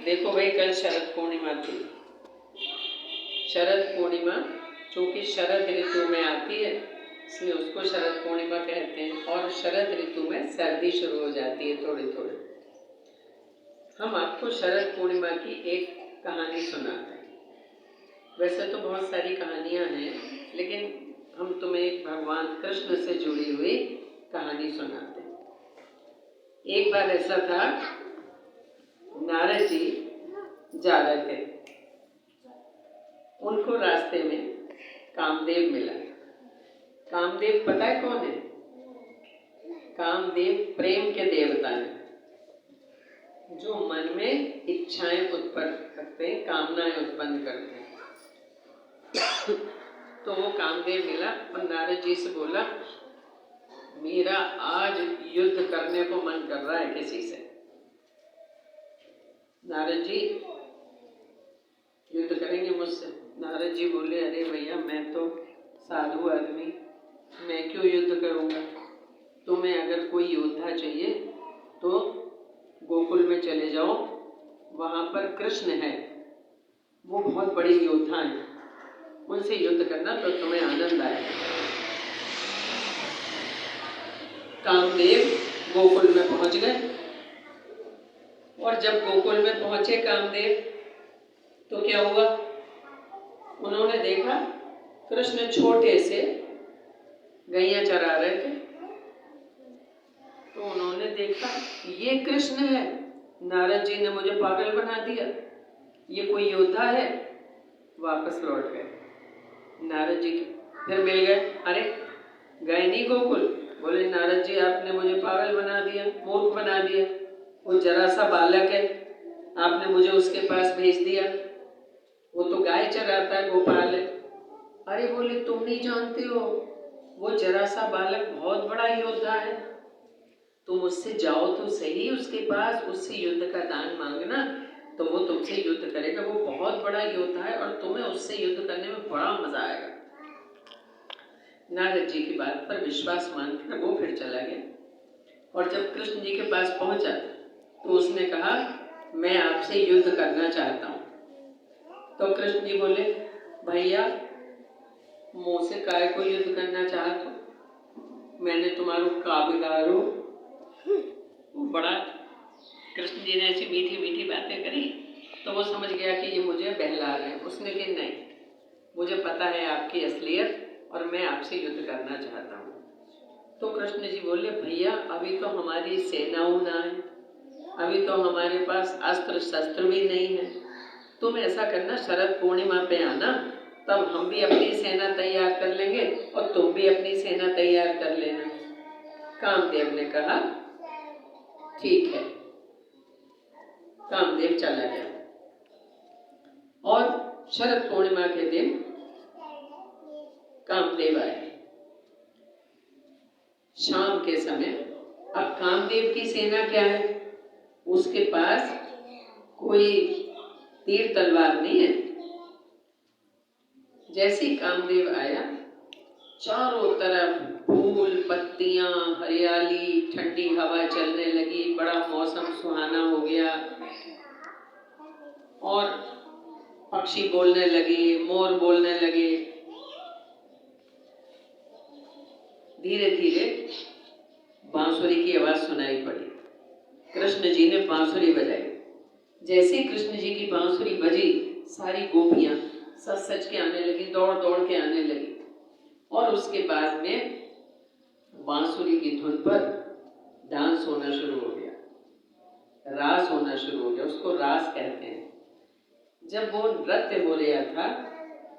देखो भाई, कल शरद पूर्णिमा थी। शरद पूर्णिमा चूँकि शरद ऋतु में आती है इसलिए उसको शरद पूर्णिमा कहते हैं। और शरद ऋतु में सर्दी शुरू हो जाती है थोड़ी थोड़ी। हम आपको शरद पूर्णिमा की एक कहानी सुनाते हैं। वैसे तो बहुत सारी कहानियाँ हैं, लेकिन हम तुम्हें एक भगवान कृष्ण से जुड़ी हुई कहानी सुनाते हैं। एक बार ऐसा था, नारद जी जा रहे थे। उनको रास्ते में कामदेव मिला। कामदेव पता है कौन है? कामदेव प्रेम के देवता हैं, जो मन में इच्छाएं उत्पन्न करते हैं, कामनाएं उत्पन्न करते हैं। तो वो कामदेव मिला और नारद जी से बोला, मेरा आज युद्ध करने को मन कर रहा है किसी से। नारद जी युद्ध करेंगे मुझसे? नारद जी बोले, अरे भैया, मैं तो साधु आदमी, मैं क्यों युद्ध करूँगा? तुम्हें अगर कोई योद्धा चाहिए तो गोकुल में चले जाओ, वहाँ पर कृष्ण है, वो बहुत बड़े योद्धा हैं, उनसे युद्ध करना तो तुम्हें आनंद आएगा। कामदेव गोकुल में पहुँच गए। और जब गोकुल में पहुँचे कामदेव, तो क्या हुआ? उन्होंने देखा कृष्ण छोटे से गैया चरा रहे थे। तो उन्होंने देखा ये कृष्ण है, नारद जी ने मुझे पागल बना दिया, ये कोई योद्धा है। वापस लौट गए। नारद जी फिर मिल गए। अरे गए नहीं गोकुल? बोले, नारद जी आपने मुझे पागल बना दिया, मूर्ख बना दिया। वो जरा सा बालक है, आपने मुझे उसके पास भेज दिया, वो तो गाय चराता है, गोपाल है। अरे बोले, तुम नहीं जानते हो, वो जरा सा बालक बहुत बड़ा योद्धा है। तुम उससे जाओ तो सही उसके पास, उससे युद्ध का दान मांगना, तो वो तुमसे युद्ध करेगा। वो बहुत बड़ा योद्धा है और तुम्हें उससे युद्ध करने में बड़ा मजा आएगा। नारद जी की बात पर विश्वास मानकर वो फिर चला गया। और जब कृष्ण जी के पास पहुंचा तो उसने कहा, मैं आपसे युद्ध करना चाहता हूँ। तो कृष्ण जी बोले, भैया, मुझसे काय को युद्ध करना चाहते हो? मैंने तुम्हारो का बिगाड़ो। वो बड़ा कृष्ण जी ने ऐसी मीठी मीठी बातें करी तो वो समझ गया कि ये मुझे बहला रहे हैं। उसने कहा, नहीं, मुझे पता है आपकी असलियत और मैं आपसे युद्ध करना चाहता हूँ। तो कृष्ण जी बोले, भैया, अभी तो हमारी सेनाओं ना है, अभी तो हमारे पास अस्त्र शस्त्र भी नहीं है। तुम ऐसा करना, शरद पूर्णिमा पे आना, तब हम भी अपनी सेना तैयार कर लेंगे और तुम भी अपनी सेना तैयार कर लेना। कामदेव ने कहा, ठीक है। कामदेव चला गया। और शरद पूर्णिमा के दिन कामदेव आए शाम के समय। अब कामदेव की सेना क्या है? उसके पास कोई तीर तलवार नहीं है। जैसे ही कामदेव आया, चारों तरफ फूल, पत्तियां, हरियाली, ठंडी हवा चलने लगी, बड़ा मौसम सुहाना हो गया और पक्षी बोलने लगे, मोर बोलने लगे। धीरे धीरे बांसुरी की आवाज सुनाई पड़ी। कृष्ण जी ने बांसुरी बजाई। जैसे ही कृष्ण जी की बांसुरी बजी, सारी गोपियां सच सच के आने लगी, दौड़ दौड़ के आने लगी। और उसके बाद में बांसुरी की धुन पर डांस होना शुरू हो गया, रास होना शुरू हो गया। उसको रास कहते हैं। जब वो नृत्य हो रहा था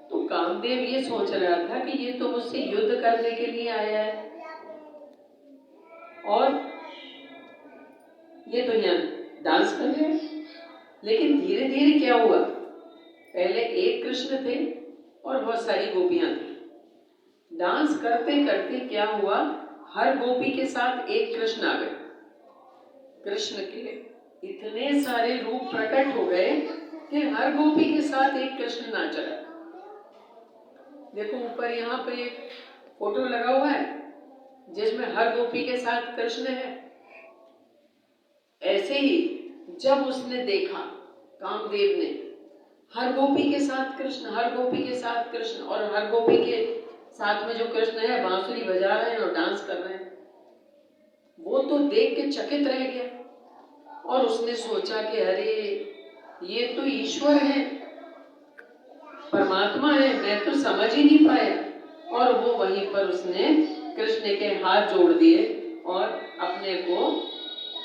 तो कामदेव ये सोच रहा था कि ये तो मुझसे युद्ध करने के लिए आया है और ये तो यहाँ डांस कर रहे हैं। लेकिन धीरे धीरे क्या हुआ, पहले एक कृष्ण थे और बहुत सारी गोपियां थी। डांस करते करते क्या हुआ, हर गोपी के साथ एक कृष्ण आ गए। कृष्ण के इतने सारे रूप प्रकट हो गए कि हर गोपी के साथ एक कृष्ण नाच रहा। देखो ऊपर यहाँ पे एक फोटो लगा हुआ है जिसमें हर गोपी के साथ कृष्ण है। ऐसे ही जब उसने देखा कामदेव ने हर गोपी के साथ कृष्ण, हर गोपी के साथ कृष्ण, और हर गोपी के साथ में जो कृष्ण है बांसुरी बजा रहे हैं और डांस कर रहे हैं, वो तो देख के चकित रह गया। और उसने सोचा कि अरे ये तो ईश्वर है, परमात्मा है, मैं तो समझ ही नहीं पाया। और वो वहीं पर उसने कृष्ण के हाथ जोड़ दिए और अपने को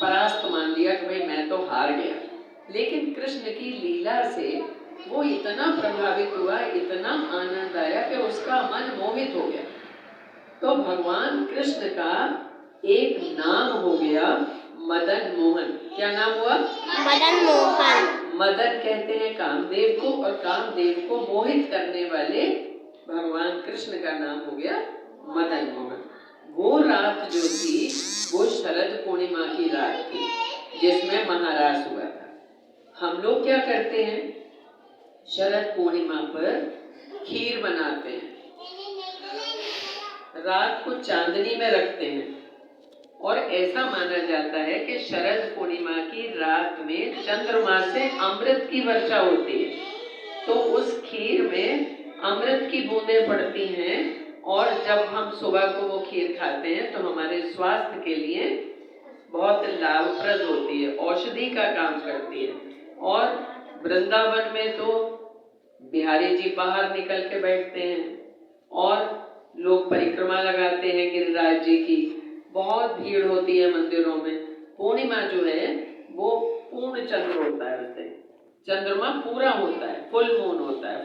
परास्त मान लिया कि भाई मैं तो हार गया। लेकिन कृष्ण की लीला से वो इतना प्रभावित हुआ, इतना आनंद आया कि उसका मन मोहित हो गया। तो भगवान कृष्ण का एक नाम हो गया मदन मोहन। क्या नाम हुआ? मदन मोहन। मदन कहते हैं कामदेव को, और कामदेव को मोहित करने वाले भगवान कृष्ण का नाम हो गया मदन मोहन। वो रात जो थी वो शरद पूर्णिमा की रात थी जिसमें महारास हुआ था। हम लोग क्या करते हैं, शरद पूर्णिमा पर खीर बनाते हैं, रात को चांदनी में रखते हैं, और ऐसा माना जाता है कि शरद पूर्णिमा की रात में चंद्रमा से अमृत की वर्षा होती है, तो उस खीर में अमृत की बूंदें पड़ती हैं, और जब हम सुबह को वो खीर खाते हैं तो हमारे स्वास्थ्य के लिए बहुत लाभप्रद होती है, औषधि का काम करती है। और वृंदावन में तो बिहारी जी बाहर निकल के बैठते हैं और लोग परिक्रमा लगाते हैं गिरिराज जी की, बहुत भीड़ होती है मंदिरों में। पूर्णिमा जो है वो पूर्ण चंद्र होता है, उससे चंद्रमा पूरा होता है, फुल मून होता है।